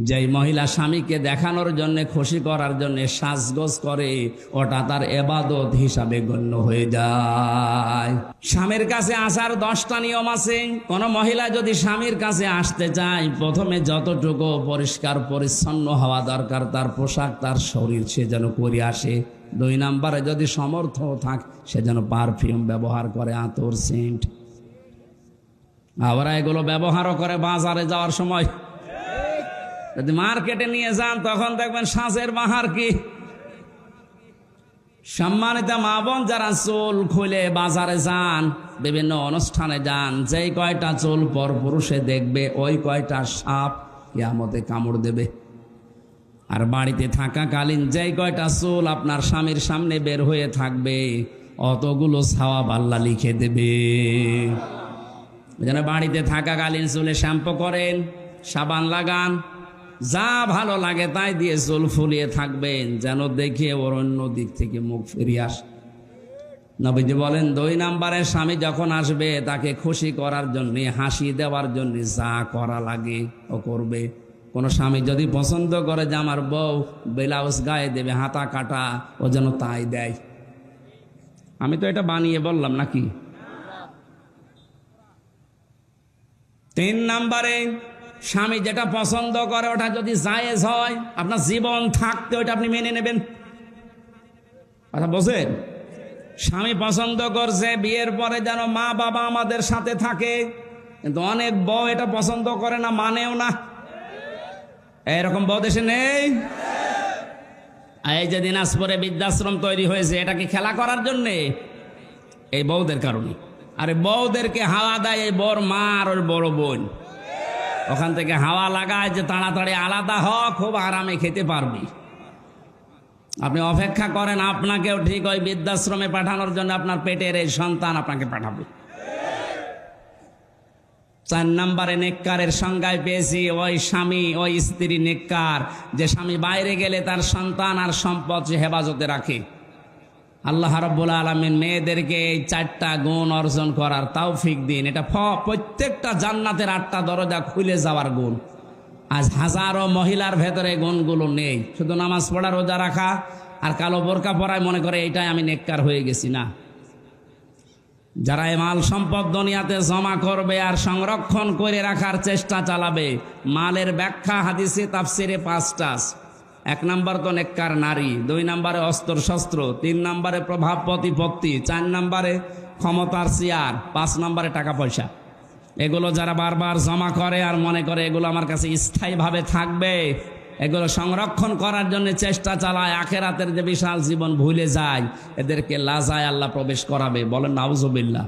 যেই মহিলা স্বামীকে দেখানোর জন্য খুশি করার জন্য সাজগোজ করে ওটা তার ইবাদত হিসাবে গণ্য হয়ে যায়। স্বামীর কাছে আসার 10টা নিয়ম আছে। কোন মহিলা যদি স্বামীর কাছে আসতে চায়, প্রথমে যতটুকু পরিষ্কার পরিচ্ছন্ন হওয়া দরকার তার পোশাক তার শরীর সে যেন করে আসে। 2 নম্বরে যদি সমর্থ থাক সে যেন পারফিউম ব্যবহার করে, আতর, সেন্ট। আবার এগুলো ব্যবহারও করে বাজারে যাওয়ার সময়। যদি মার্কেটে নিয়ে যান তখন দেখবেন সাজের বাহার কি। সম্মানিত মা বোন, যারা চুল খুলে বাজারে যান, বিভিন্ন অনুষ্ঠানে যান, যেই কয়টা চুল পর পুরুষে দেখবে ওই কয়টা সাপ কিয়ামতে কামড় দেবে। আর বাড়িতে থাকাকালীন যেই কয়টা চুল আপনার স্বামীর সামনে বের হয়ে থাকবে অতগুলো সওয়াব আল্লাহ লিখে দেবে। যেন বাড়িতে থাকাকালীন চুলে শ্যাম্পু করেন, সাবান লাগান, যা ভালো লাগে তাই দিয়ে চুল ফুলিয়ে থাকবেন, যেন দেখে ওর অন্য দিক থেকে মুখ ফিরিয়ে আসে। নবীজি বলেন 2 নম্বরে স্বামী যখন আসবে তাকে খুশি করার জন্য, হাসি দেওয়ার জন্য যা করা লাগে ও করবে। কোন স্বামী যদি পছন্দ করে যে আমার বউ ব্লাউজ গায়ে দেবে, হাতা কাটা, ও যেন তাই দেয়। আমি তো এটা বানিয়ে বললাম নাকি? 3 নম্বরে স্বামী যেটা পছন্দ করে ওটা যদি জায়েজ হয়, আপনার জীবন থাকতে ওইটা আপনি মেনে নেবেন। কথা বোঝেন? স্বামী পছন্দ করছে বিয়ের পরে যেন মা বাবা আমাদের সাথে থাকে, কিন্তু অনেক বউ এটা পছন্দ করে না, মানেও না। এরকম বউ দেশে নেই? এই যে দিনাজপুরে বৃদ্ধাশ্রম তৈরি হয়েছে, এটা কি খেলা করার জন্যে? এই বউদের কারণে। আরে বউদেরকে হাওয়া দেয় এই বর মা আর ওর বড় বোন, ওখান থেকে হাওয়া লাগায় যে তাড়াতাড়ি আলাদা হ, খুব আরামে খেতে পারবি। আপনি অপেক্ষা করেন আপনাকেও ঠিক ওই বৃদ্ধাশ্রমে পাঠানোর জন্য আপনার পেটের এই সন্তান আপনাকে পাঠাবে। 4 নম্বরে নেককারের সংজ্ঞায় পেয়েছি ওই স্বামী, ওই স্ত্রী নেককার যে স্বামী বাইরে গেলে তার সন্তান আর সম্পদ সে হেফাজতে রাখে। আল্লাহ রাব্বুল আলামিন মেয়েদেরকে এই 4টা গুণ অর্জন করার তৌফিক দিন। এটা প্রত্যেকটা জান্নাতের 8টা দরজা খুলে যাওয়ার গুণ। আজ হাজারো মহিলার ভেতরে গুণগুলো নেই, শুধু নামাজ পড়া, রোজা রাখা আর কালো বোরকা পরায় মনে করে এইটাই আমি নেককার হয়ে গেছি। না, যারা এই মাল সম্পদ দুনিয়াতে জমা করবে আর সংরক্ষণ করে রাখার চেষ্টা চালাবে, মালের ব্যাখ্যা হাদিসে তাফসিরে 5টা। 1 নম্বর তো নেককার নারী, 2 নম্বরে অস্ত্র শস্ত্র, 3 নম্বরে প্রভাব প্রতিপত্তি, 4 নম্বরে ক্ষমতার চেয়ার, 5 নম্বরে টাকা পয়সা। এগুলো যারা বারবার জমা করে আর মনে করে এগুলো আমার কাছে স্থায়ীভাবে থাকবে, এগুলো সংরক্ষণ করার জন্য চেষ্টা চালায়, আখেরাতের যে বিশাল জীবন ভুলে যায়, এদেরকে লাজায় আল্লাহ প্রবেশ করাবে। বলেন নাউজুবিল্লাহ।